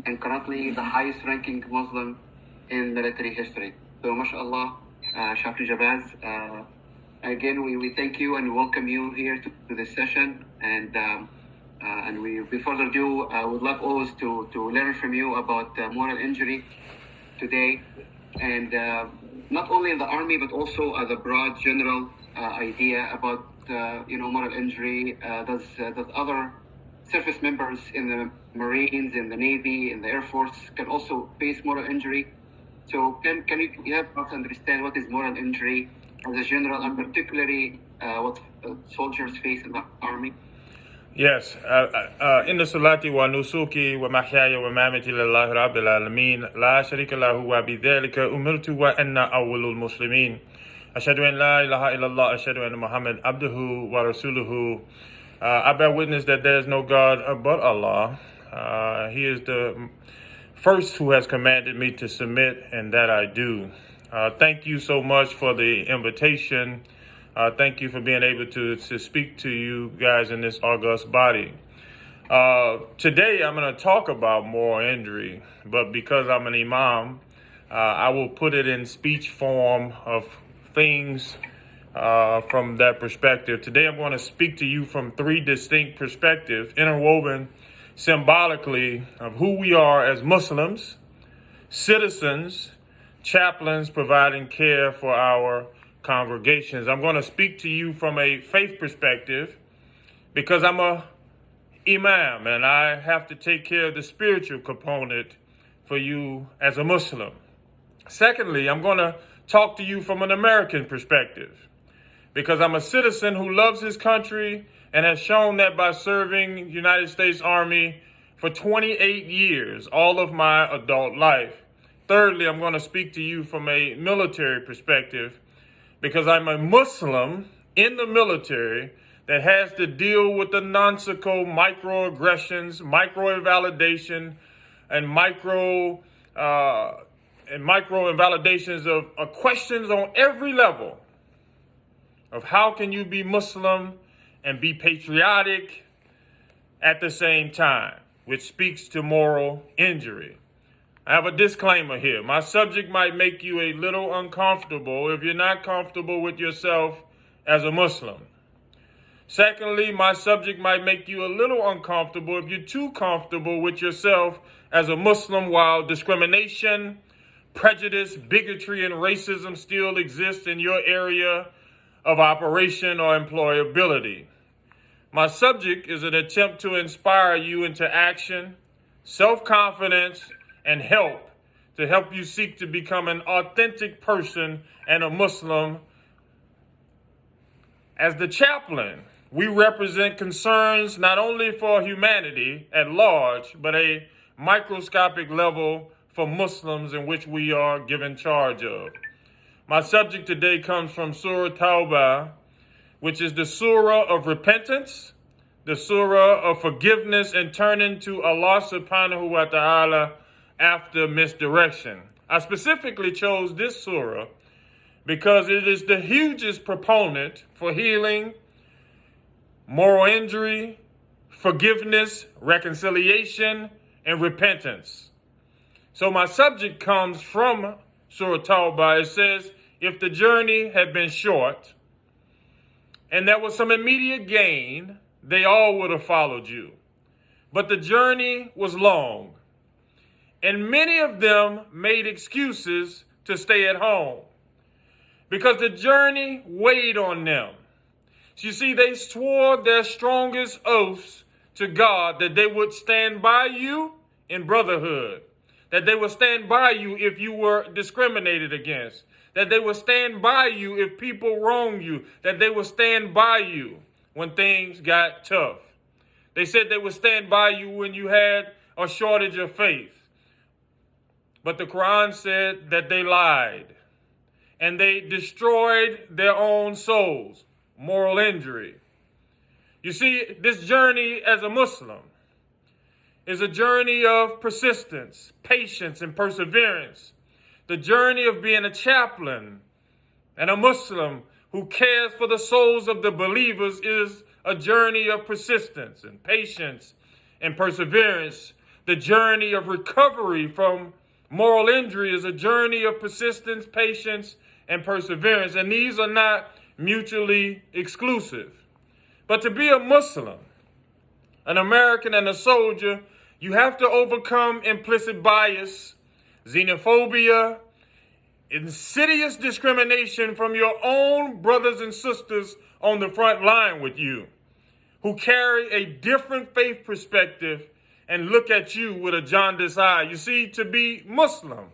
and currently the highest ranking Muslim in military history. So, mashallah, Shafri Shabazz, again, we thank you and welcome you here to this session. And we, before further ado, would love always to learn from you about moral injury today, and not only in the army but also as a broad general idea about moral injury. Does other service members in the Marines, in the Navy, in the Air Force can also face moral injury? So can you help us understand what is moral injury as a general, and particularly what soldiers face in the army? Yes. Inna salati wa nusuki wa mahyaya wa mamati lillahi rabbil alamin la sharika lahu wa bidhalika umirtu wa anna awwalul muslimin. Ashhadu an la ilaha illallah, ashhadu anna Muhammad abduhu wa rasuluhu. I bear witness that there is no God but Allah. He is the first who has commanded me to submit, and that I do. Thank you so much for the invitation. Thank you for being able to speak to you guys in this august body. Today I'm going to talk about moral injury, but because I'm an imam, I will put it in speech form of things from that perspective. Today I'm going to speak to you from three distinct perspectives, interwoven symbolically of who we are as Muslims, citizens, chaplains providing care for our congregations. I'm going to speak to you from a faith perspective because I'm a imam and I have to take care of the spiritual component for you as a Muslim. Secondly, I'm going to talk to you from an American perspective because I'm a citizen who loves his country and has shown that by serving United States Army for 28 years, all of my adult life. Thirdly, I'm going to speak to you from a military perspective because I'm a Muslim in the military that has to deal with the nonsensical microaggressions, micro-invalidation, and micro invalidations of questions on every level of how can you be Muslim and be patriotic at the same time, which speaks to moral injury. I have a disclaimer here. My subject might make you a little uncomfortable if you're not comfortable with yourself as a Muslim. Secondly, my subject might make you a little uncomfortable if you're too comfortable with yourself as a Muslim while discrimination, prejudice, bigotry, and racism still exist in your area of operation or employability. My subject is an attempt to inspire you into action, self-confidence, and help you seek to become an authentic person and a Muslim. As the chaplain, we represent concerns not only for humanity at large, but a microscopic level for Muslims in which we are given charge of. My subject today comes from Surah Tawbah, which is the surah of repentance, the surah of forgiveness and turning to Allah subhanahu wa ta'ala after misdirection. I specifically chose this surah because it is the hugest proponent for healing, moral injury, forgiveness, reconciliation, and repentance. So my subject comes from Surah Tawbah. It says, if the journey had been short and there was some immediate gain, they all would have followed you. But the journey was long, and many of them made excuses to stay at home because the journey weighed on them. You see, they swore their strongest oaths to God that they would stand by you in brotherhood, that they would stand by you if you were discriminated against, that they would stand by you if people wrong you, that they would stand by you when things got tough. They said they would stand by you when you had a shortage of faith. But the Quran said that they lied and they destroyed their own souls. Moral injury. You see, this journey as a Muslim is a journey of persistence, patience, and perseverance. The journey of being a chaplain and a Muslim who cares for the souls of the believers is a journey of persistence and patience and perseverance. The journey of recovery from moral injury is a journey of persistence, patience, and perseverance. And these are not mutually exclusive. But to be a Muslim, an American, and a soldier, you have to overcome implicit bias, xenophobia, insidious discrimination from your own brothers and sisters on the front line with you, who carry a different faith perspective and look at you with a jaundiced eye. You see, to be Muslim,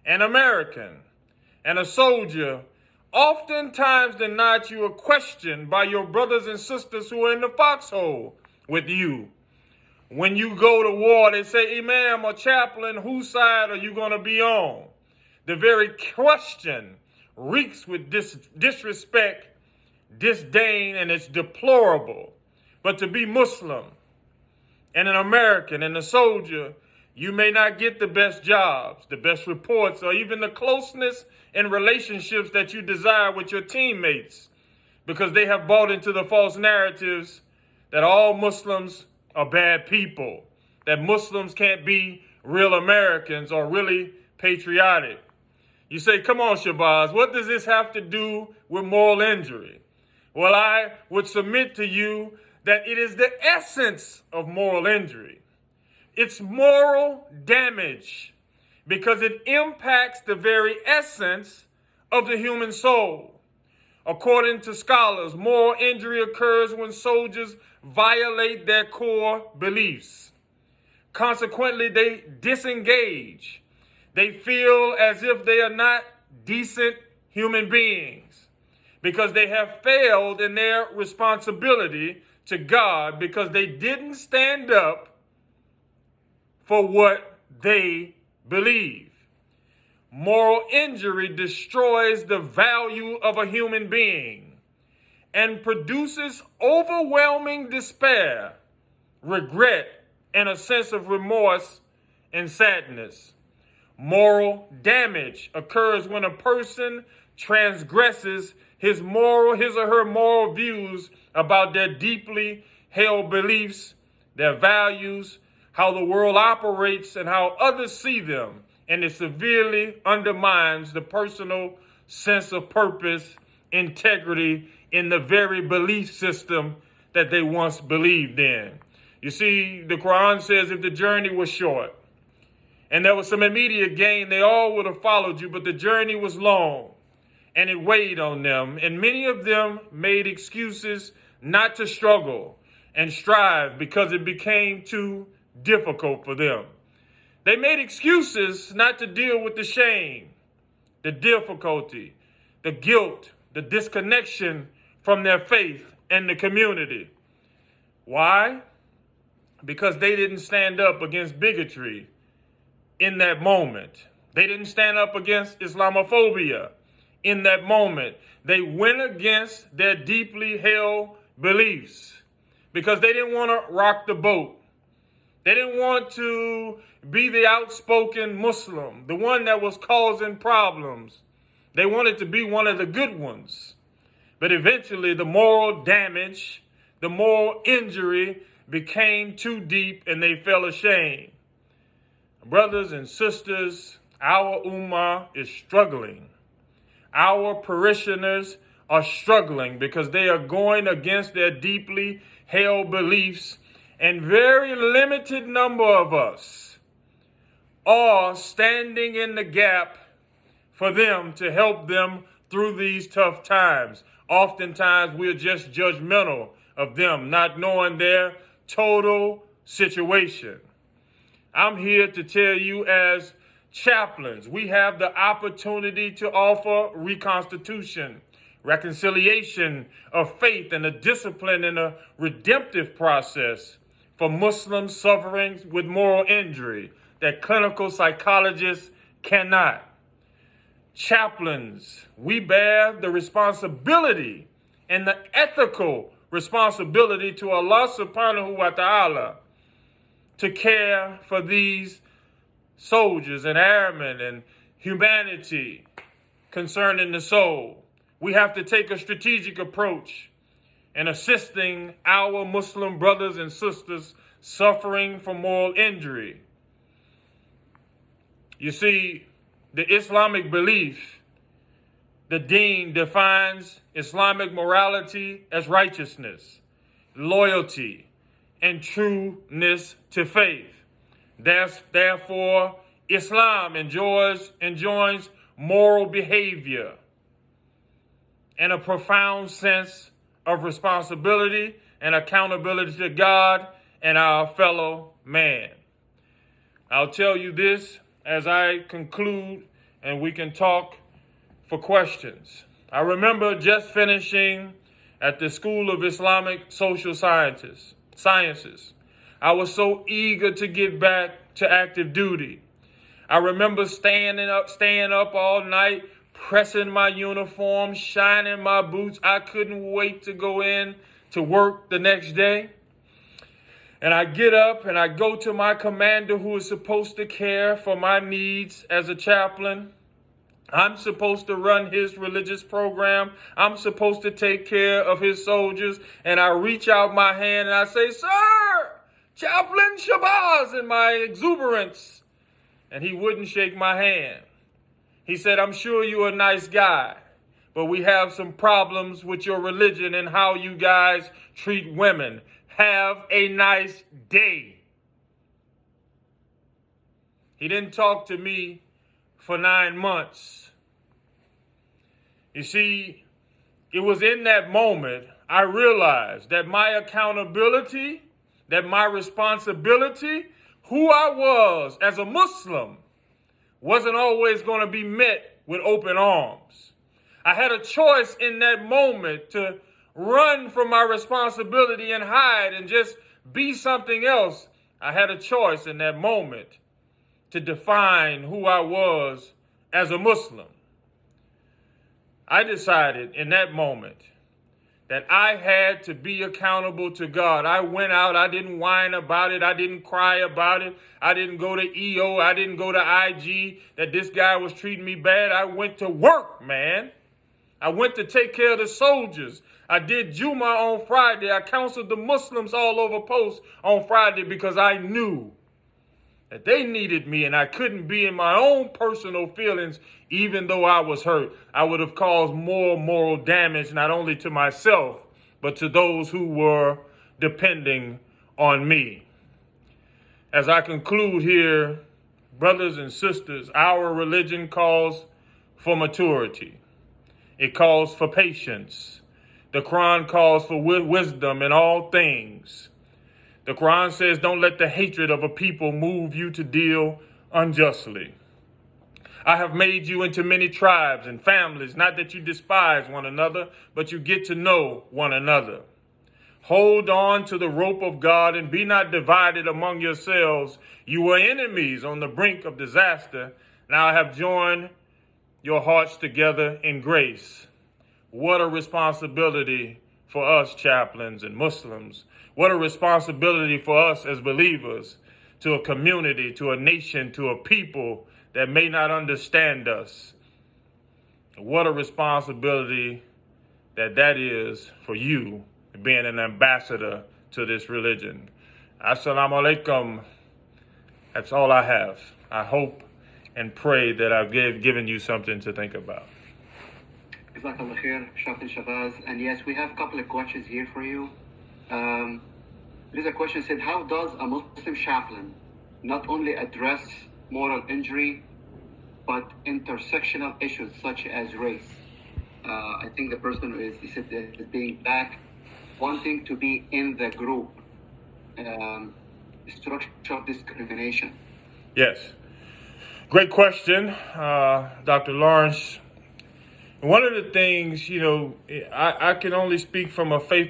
an American, and a soldier oftentimes denies you a question by your brothers and sisters who are in the foxhole with you. When you go to war, they say, Imam or chaplain, whose side are you going to be on? The very question reeks with disrespect, disdain, and it's deplorable. But to be Muslim and an American and a soldier, you may not get the best jobs, the best reports, or even the closeness in relationships that you desire with your teammates, because they have bought into the false narratives that all Muslims are bad people, that Muslims can't be real Americans or really patriotic. You say, come on, Shabazz, what does this have to do with moral injury? Well, I would submit to you that it is the essence of moral injury. It's moral damage because it impacts the very essence of the human soul. According to scholars, moral injury occurs when soldiers violate their core beliefs. Consequently, they disengage. They feel as if they are not decent human beings because they have failed in their responsibility to God because they didn't stand up for what they believe. Moral injury destroys the value of a human being and produces overwhelming despair, regret, and a sense of remorse and sadness. Moral damage occurs when a person transgresses his or her moral views about their deeply held beliefs, their values, how the world operates, and how others see them, and it severely undermines the personal sense of purpose, integrity in the very belief system that they once believed in. You see, the Quran says if the journey was short and there was some immediate gain, they all would have followed you, but the journey was long and it weighed on them, and many of them made excuses not to struggle and strive because it became too difficult for them. They made excuses not to deal with the shame, the difficulty, the guilt, the disconnection from their faith and the community. Why? Because they didn't stand up against bigotry in that moment. They didn't stand up against Islamophobia in that moment. They went against their deeply held beliefs because they didn't want to rock the boat. They didn't want to be the outspoken Muslim, the one that was causing problems. They wanted to be one of the good ones. But eventually the moral damage, the moral injury became too deep and they fell ashamed. Brothers and sisters, our ummah is struggling. Our parishioners are struggling because they are going against their deeply held beliefs, and very limited number of us are standing in the gap for them to help them through these tough times. Oftentimes, we're just judgmental of them, not knowing their total situation. I'm here to tell you, as chaplains, we have the opportunity to offer reconstitution, reconciliation of faith, and a discipline and a redemptive process for Muslims suffering with moral injury that clinical psychologists cannot. Chaplains, we bear the responsibility and the ethical responsibility to Allah subhanahu wa ta'ala to care for these soldiers and airmen and humanity concerning the soul. We have to take a strategic approach in assisting our Muslim brothers and sisters suffering from moral injury. You see, the Islamic belief, the deen defines Islamic morality as righteousness, loyalty, and trueness to faith. Therefore, Islam enjoins moral behavior and a profound sense of responsibility and accountability to God and our fellow man. I'll tell you this as I conclude, and we can talk for questions. I remember just finishing at the School of Islamic Social Sciences. I was so eager to get back to active duty. I remember staying up all night, pressing my uniform, shining my boots. I couldn't wait to go in to work the next day. And I get up and I go to my commander who is supposed to care for my needs as a chaplain. I'm supposed to run his religious program. I'm supposed to take care of his soldiers. And I reach out my hand and I say, "Sir, Chaplain Shabazz," in my exuberance. And he wouldn't shake my hand. He said, "I'm sure you're a nice guy, but we have some problems with your religion and how you guys treat women. Have a nice day." He didn't talk to me for 9 months. You see, it was in that moment I realized that my accountability, that my responsibility, who I was as a Muslim, wasn't always going to be met with open arms. I had a choice in that moment to run from my responsibility and hide and just be something else. I had a choice in that moment to define who I was as a Muslim. I decided in that moment that I had to be accountable to God. I went out, I didn't whine about it, I didn't cry about it, I didn't go to EO, I didn't go to IG that this guy was treating me bad. I went to work, man. I went to take care of the soldiers. I did Juma on Friday. I counseled the Muslims all over post on Friday because I knew that they needed me and I couldn't be in my own personal feelings. Even though I was hurt, I would have caused more moral damage, not only to myself, but to those who were depending on me. As I conclude here, brothers and sisters, our religion calls for maturity. It calls for patience. The Quran calls for wisdom in all things. The Quran says, "Don't let the hatred of a people move you to deal unjustly. I have made you into many tribes and families, not that you despise one another, but you get to know one another. Hold on to the rope of God and be not divided among yourselves. You were enemies on the brink of disaster. Now I have joined your hearts together in grace." What a responsibility for us chaplains and Muslims. What a responsibility for us as believers to a community, to a nation, to a people that may not understand us. What a responsibility that is for you, being an ambassador to this religion. Assalamu alaikum. That's all I have. I hope and pray that I've given you something to think about. Jazakallah khair, Khallid Shabazz. And yes, we have a couple of questions here for you. There's a question said, how does a Muslim chaplain not only address moral injury, but intersectional issues such as race? I think the person is being back, wanting to be in the group, structural discrimination. Yes. Great question, Dr. Lawrence. One of the things, I can only speak from a faith